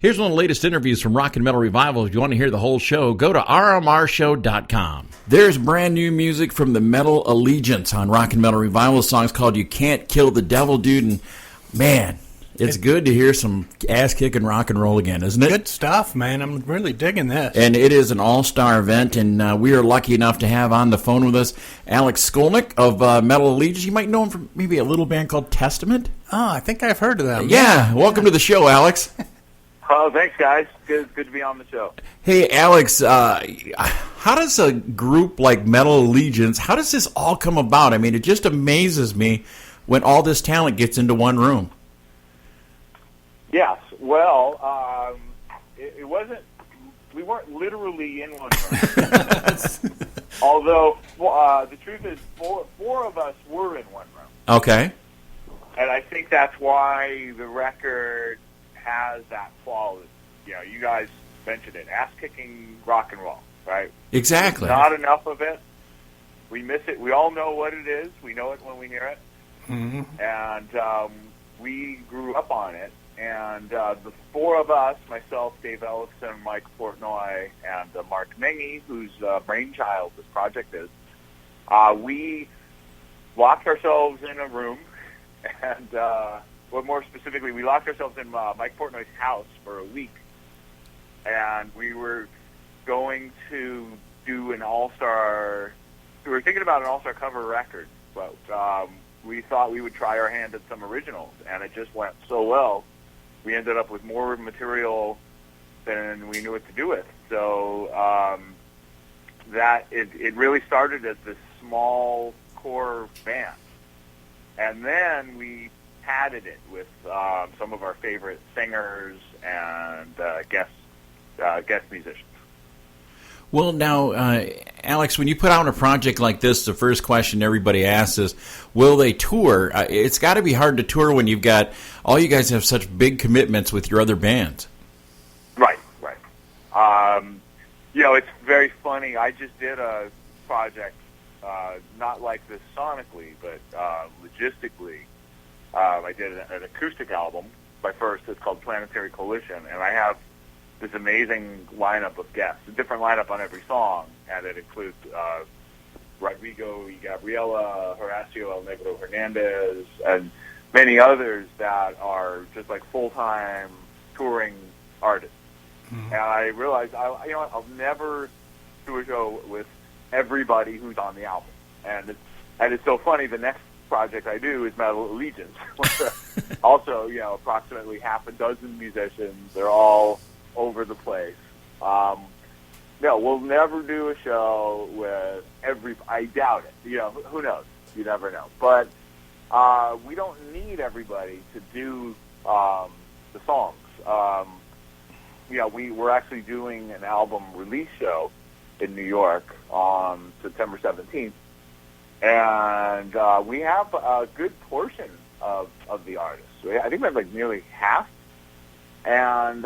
Here's one of the latest interviews from Rock and Metal Revival. If you want to hear the whole show, go to rmrshow.com. There's brand new music from the Metal Allegiance on Rock and Metal Revival. The song's called You Can't Kill the Devil, dude. And, man, it's good to hear some ass-kicking rock and roll again, isn't it? Good stuff, man. I'm really digging this. And it is an all-star event, and we are lucky enough to have on the phone with us Alex-Skolnick of Metal Allegiance. You might know him from maybe a little band called Testament. Oh, I think I've heard of them. Yeah. Welcome to the show, Alex. Oh, thanks, guys. Good to be on the show. Hey, Alex, how does a group like Metal Allegiance, how does this all come about? I mean, it just amazes me when all this talent gets into one room. Yes. Well, it wasn't, we weren't literally in one room. Although, the truth is, four of us were in one room. Okay. And I think that's why the record has that quality. You know, you guys mentioned it, ass-kicking rock and roll, right? Exactly. Not enough of it. We miss it. We all know what it is. We know it when we hear it. Mm-hmm. And we grew up on it. And the four of us, myself, Dave Ellison, Mike Portnoy, and Mark Mengy, whose brainchild this project is, we locked ourselves in a room and well, more specifically, we locked ourselves in Mike Portnoy's house for a week, and we were going to do an all-star. We were thinking about an all-star cover record, but we thought we would try our hand at some originals, and it just went so well. We ended up with more material than we knew what to do with. So that it really started as this small core band, and then we added it with some of our favorite singers and guest musicians. Well, now, Alex, when you put out a project like this, the first question everybody asks is, will they tour? It's got to be hard to tour when you've got, all you guys have such big commitments with your other bands. Right. You know, it's very funny. I just did a project, not like this sonically, but logistically. I did an acoustic album, my first. It's called Planetary Coalition, and I have this amazing lineup of guests, a different lineup on every song, and it includes Rodrigo y Gabriela, Horacio El Negro Hernandez, and many others that are just like full-time touring artists. Mm-hmm. And I realized, I'll never do a show with everybody who's on the album, and it's so funny. The next project I do is Metal Allegiance. Also, approximately half a dozen musicians. They're all over the place. No, we'll never do a show with I doubt it. Who knows? You never know. But we don't need everybody to do the songs. We're actually doing an album release show in New York on September 17th. And we have a good portion of the artists. I think we have like nearly half. And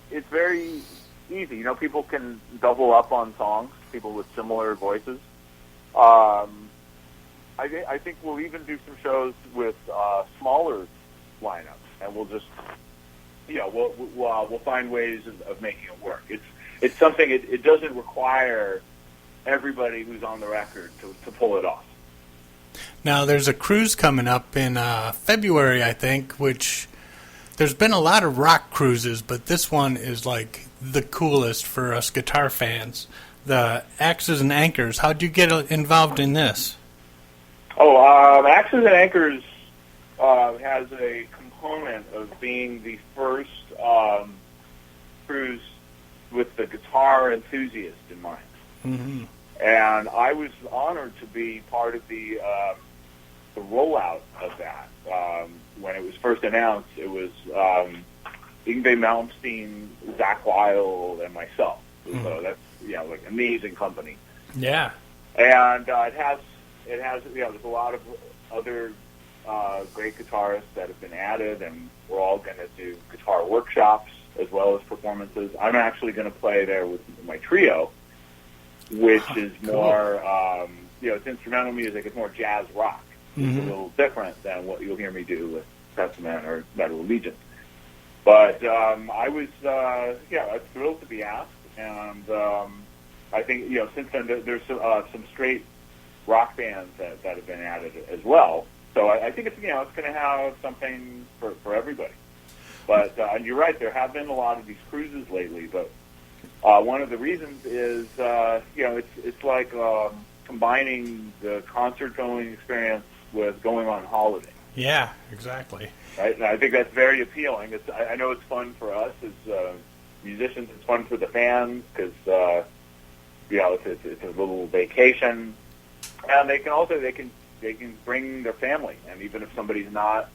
it's very easy. People can double up on songs, people with similar voices. I think we'll even do some shows with smaller lineups, and we'll just, we'll find ways of making it work. It's something, it doesn't require everybody who's on the record to pull it off. Now, there's a cruise coming up in February, I think, which there's been a lot of rock cruises, but this one is like the coolest for us guitar fans. The Axes and Anchors. How'd you get involved in this? Axes and Anchors has a component of being the first cruise with the guitar enthusiast in mind. Mm-hmm. And I was honored to be part of the rollout of that. When it was first announced, it was Yngwie Malmsteen, Zakk Wylde, and myself. Mm-hmm. So that's like amazing company. Yeah. And it has there's a lot of other great guitarists that have been added, and we're all going to do guitar workshops as well as performances. I'm actually going to play there with my trio, which is more, it's instrumental music. It's more jazz rock. Mm-hmm. It's a little different than what you'll hear me do with Testament or Metal Allegiance. But I was I was thrilled to be asked, and I think since then there's some straight rock bands that have been added as well. So I think it's it's going to have something for everybody. But you're right, there have been a lot of these cruises lately. But one of the reasons is it's like combining the concert going experience with going on holiday. Yeah, exactly. Right, and I think that's very appealing. I know it's fun for us as musicians. It's fun for the fans because it's a little vacation, and they can bring their family. And even if somebody's not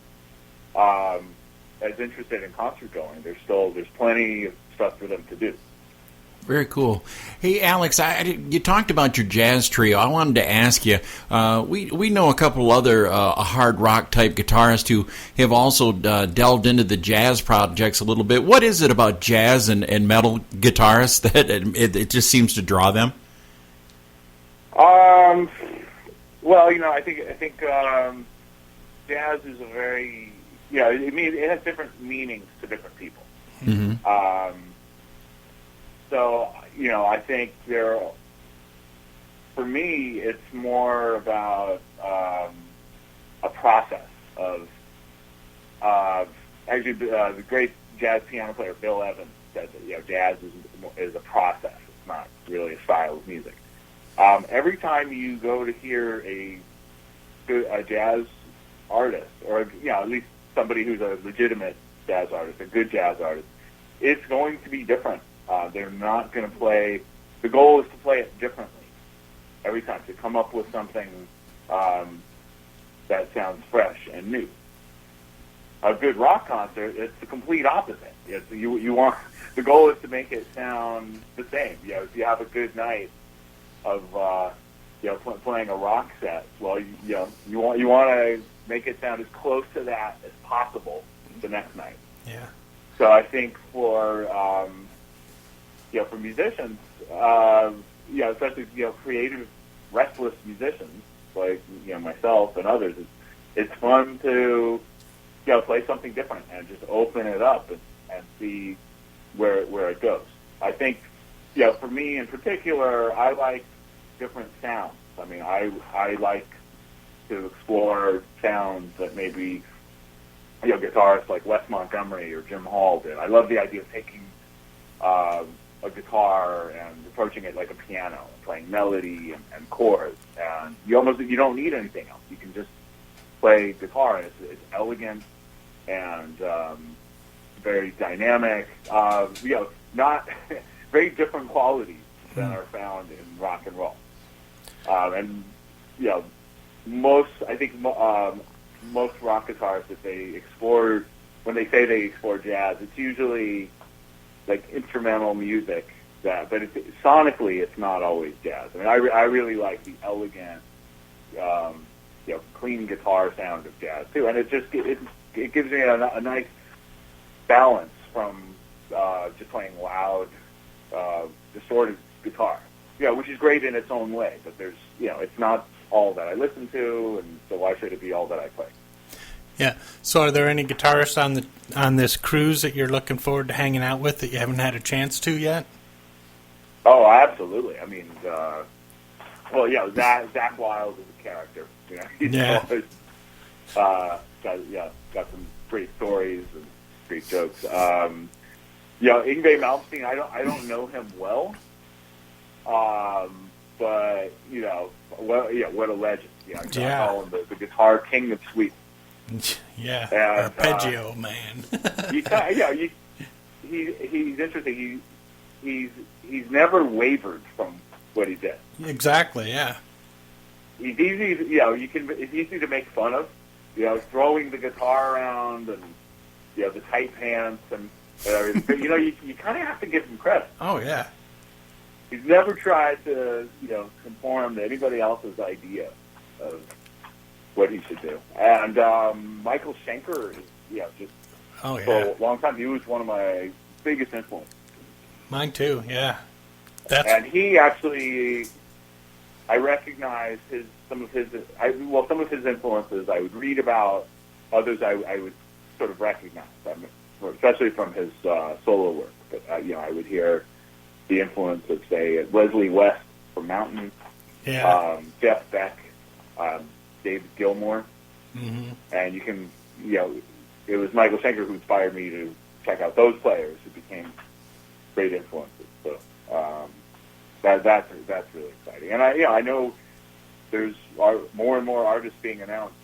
as interested in concert going, there's plenty of stuff for them to do. Very cool. Hey, Alex, you talked about your jazz trio. I wanted to ask you, we know a couple other hard rock type guitarists who have also delved into the jazz projects a little bit. What is it about jazz and metal guitarists that it just seems to draw them? Well, I think jazz is a very it has different meanings to different people. Mm-hmm. So, I think for me, it's more about a process of actually, the great jazz piano player Bill Evans said that, jazz is a process. It's not really a style of music. Every time you go to hear a jazz artist, or, at least somebody who's a legitimate jazz artist, a good jazz artist, it's going to be different. They're not going to play. The goal is to play it differently every time, to come up with something that sounds fresh and new. A good rock concert, it's the complete opposite. You want, the goal is to make it sound the same. If you have a good night of playing a rock set, well, you want to make it sound as close to that as possible the next night. Yeah. So I think for musicians, especially creative, restless musicians like myself and others, it's fun to play something different and just open it up and see where it goes. I think for me in particular, I like different sounds. I mean, I like to explore sounds that maybe guitarists like Wes Montgomery or Jim Hall did. I love the idea of taking a guitar and approaching it like a piano, and playing melody and chords, and you don't need anything else. You can just play guitar, and it's elegant and very dynamic. Not very different qualities than are found in rock and roll. And most rock guitarists, if they explore, when they say they explore jazz, it's usually like instrumental music. But sonically, it's not always jazz. I mean, I really like the elegant, clean guitar sound of jazz too, and it gives me a nice balance from just playing loud, distorted guitar. Which is great in its own way, but there's it's not all that I listen to, and so why should it be all that I play? Yeah. So, are there any guitarists on this cruise that you're looking forward to hanging out with that you haven't had a chance to yet? Oh, absolutely. I mean, Zach Wild is a character. He's always got some great stories and great jokes. Yngwie Malmsteen, I don't know him well, but what a legend. I call him the guitar king of Sweden. Yeah, and, arpeggio man. He's interesting. He's never wavered from what he did. Exactly. Yeah. He's easy. It's easy to make fun of. Throwing the guitar around and the tight pants and everything. But you kind of have to give him credit. Oh yeah. He's never tried to conform to anybody else's idea of what he should do. And Michael Schenker is just for a long time he was one of my biggest influences. Mine too. Yeah. And he actually, I recognized some of his influences. I would read about others. I would sort of recognize. especially from his solo work. But I would hear the influence of, say, Leslie West from Mountain, Jeff Beck, David Gilmour, and you can, it was Michael Schenker who inspired me to check out those players who became great influences. So that's really exciting. And I know there's more and more artists being announced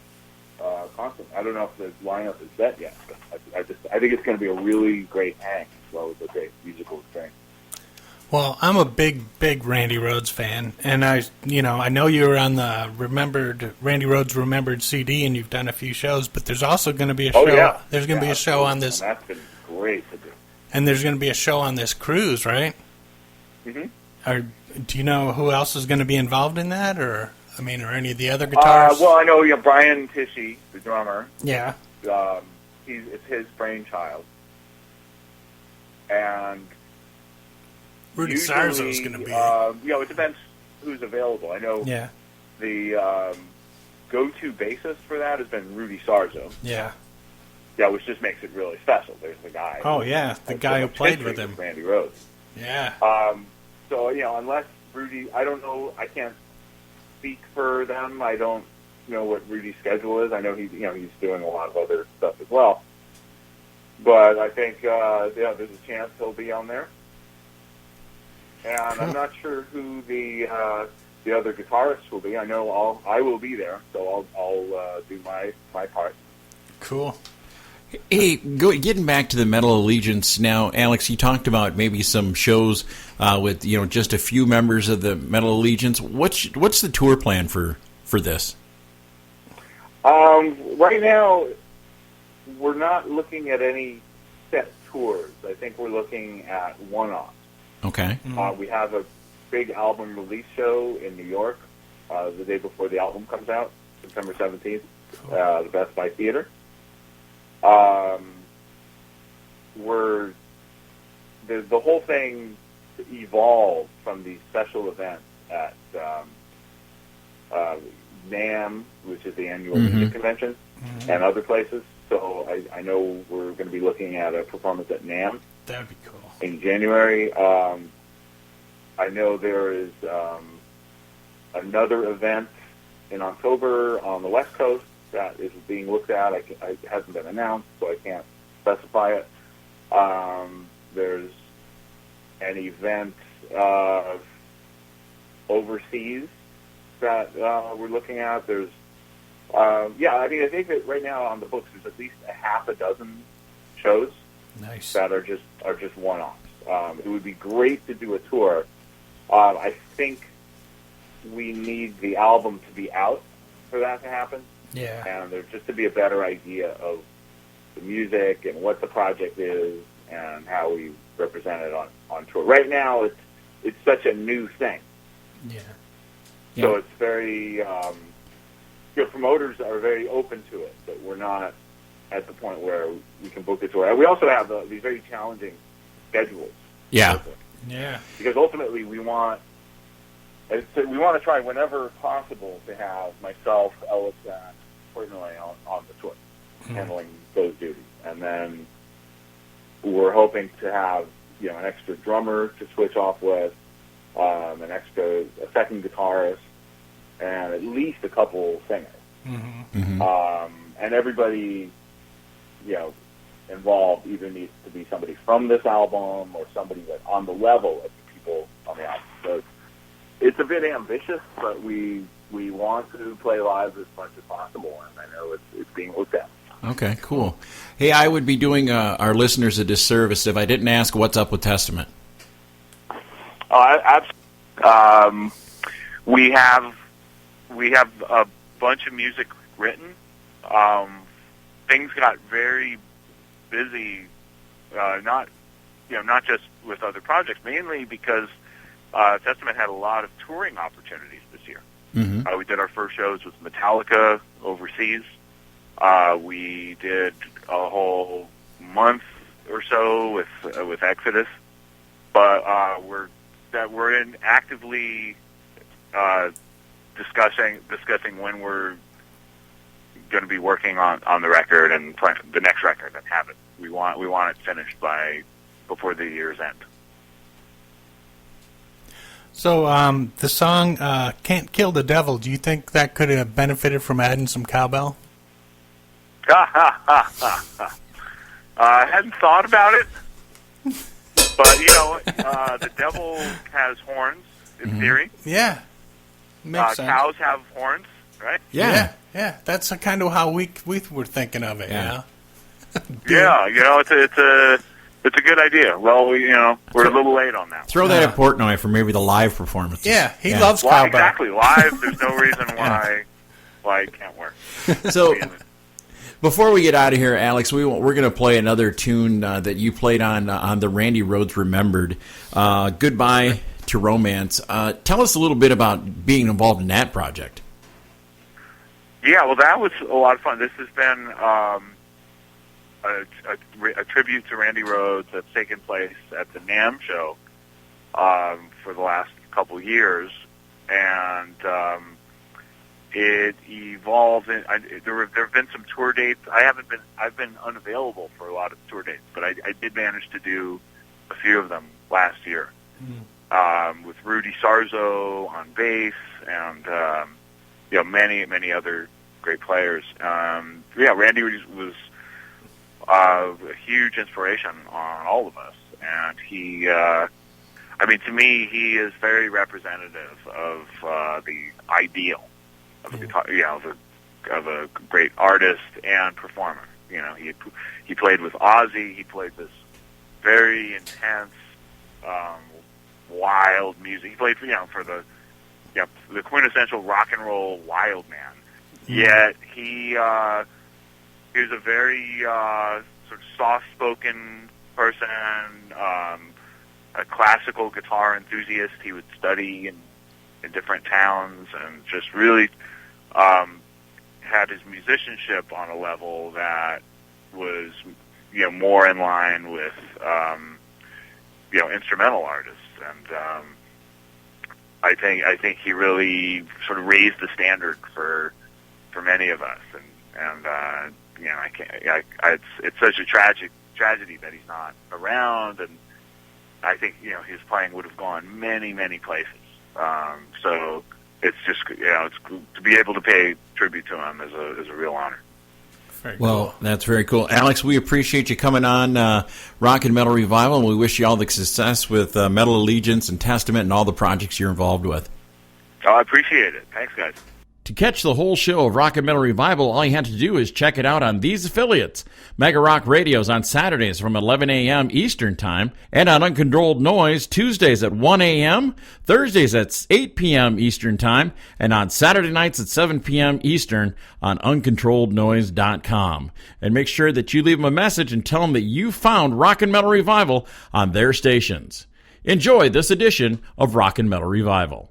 constantly. I don't know if the lineup is set yet, but I think it's going to be a really great hang as well as a great musical experience. Well, I'm a big Randy Rhoads fan, and I know you were on the Randy Rhoads Remembered CD, and you've done a few shows. But there's also going to be a show. Yeah. There's going to be a show on this. And that's been great to do. And there's going to be a show on this cruise, right? Mm-hmm. Do you know who else is going to be involved in that, or any of the other guitarists? Well, I know Brian Tichy, the drummer. Yeah. It's his brainchild, and Rudy Sarzo's going to be. It depends who's available. I know. Yeah. The go-to bassist for that has been Rudy Sarzo. Yeah. Yeah, which just makes it really special. There's the guy. Oh yeah, the guy who played with him, Randy Rhoads. Yeah. So unless Rudy, I don't know. I can't speak for them. I don't know what Rudy's schedule is. I know he's doing a lot of other stuff as well. But I think there's a chance he'll be on there. And Cool. I'm not sure who the other guitarists will be. I know I will be there, so I'll do my part. Cool. Hey, getting back to the Metal Allegiance now, Alex, you talked about maybe some shows with just a few members of the Metal Allegiance. What's the tour plan for this? Right now, we're not looking at any set tours. I think we're looking at one-offs. Okay. We have a big album release show in New York the day before the album comes out, September 17th, the Best Buy Theater. The whole thing evolved from these special events at NAMM, which is the annual music convention, and other places. So I know we're going to be looking at a performance at NAMM. That would be cool. In January. I know there is another event in October on the West Coast that is being looked at. It hasn't been announced, so I can't specify it. There's an event overseas that we're looking at. There's, I think that right now on the books there's at least a half a dozen shows. Nice. That are just one-offs. It would be great to do a tour. I think we need the album to be out for that to happen. Yeah. And there's just to be a better idea of the music and what the project is and how we represent it on tour. Right now, it's such a new thing. Yeah. So it's very, promoters are very open to it, but we're not at the point where we can book a tour. And we also have these very challenging schedules. Yeah. Yeah. Because ultimately we want to try whenever possible to have myself, Ellis, and Portnoy on the tour, handling those duties. And then we're hoping to have, an extra drummer to switch off with, a second guitarist, and at least a couple singers. And everybody, involved either needs to be somebody from this album or somebody that's on the level of the people on the album. So it's a bit ambitious, but we want to play live as much as possible, and I know it's being looked at. Okay, cool. Hey, I would be doing our listeners a disservice if I didn't ask what's up with Testament. Oh, absolutely. We have a bunch of music written. Things got very busy, not just with other projects, mainly because Testament had a lot of touring opportunities this year. We did our first shows with Metallica overseas. We did a whole month or so with Exodus, but we're actively discussing when we're going to be working on the record and the next record and have it We want it finished before the year's end. So the song "Can't Kill the Devil," do you think that could have benefited from adding some cowbell? I hadn't thought about it, but the devil has horns in theory. Yeah, makes sense. Cows have horns, right? Yeah. That's kind of how we were thinking of it. Yeah. It's a good idea. Well, we're a little late on that. Throw that at Portnoy for maybe the live performance. Yeah, he loves cowbell. Exactly. Live, there's no reason why it can't work. So, before we get out of here, Alex, we're going to play another tune that you played on the Randy Rhoads Remembered, "Goodbye to Romance." Tell us a little bit about being involved in that project. Yeah, well, that was a lot of fun. This has been a tribute to Randy Rhoads that's taken place at the NAMM show for the last couple of years, and it evolved. There have been some tour dates. I've been unavailable for a lot of tour dates, but I did manage to do a few of them last year with Rudy Sarzo on bass and many other great players. Randy was a huge inspiration on all of us, and he, to me, he is very representative of the ideal of a guitar, of a great artist and performer. He played with Ozzy. He played this very intense, wild music. He played for the quintessential rock and roll wild man. Yet he was a very sort of soft-spoken person, a classical guitar enthusiast. He would study in different towns and just really had his musicianship on a level that was more in line with instrumental artists. And I think he really sort of raised the standard for many of us. And I can't. It's such a tragedy that he's not around, and I think his playing would have gone many places. So it's just it's to be able to pay tribute to him is a real honor. Well, that's very cool. Alex, we appreciate you coming on Rock and Metal Revival, and we wish you all the success with Metal Allegiance and Testament and all the projects you're involved with. Oh, I appreciate it. Thanks, guys. To catch the whole show of Rock and Metal Revival, all you have to do is check it out on these affiliates. Mega Rock Radios on Saturdays from 11 a.m. Eastern Time, and on Uncontrolled Noise Tuesdays at 1 a.m., Thursdays at 8 p.m. Eastern Time, and on Saturday nights at 7 p.m. Eastern on UncontrolledNoise.com. And make sure that you leave them a message and tell them that you found Rock and Metal Revival on their stations. Enjoy this edition of Rock and Metal Revival.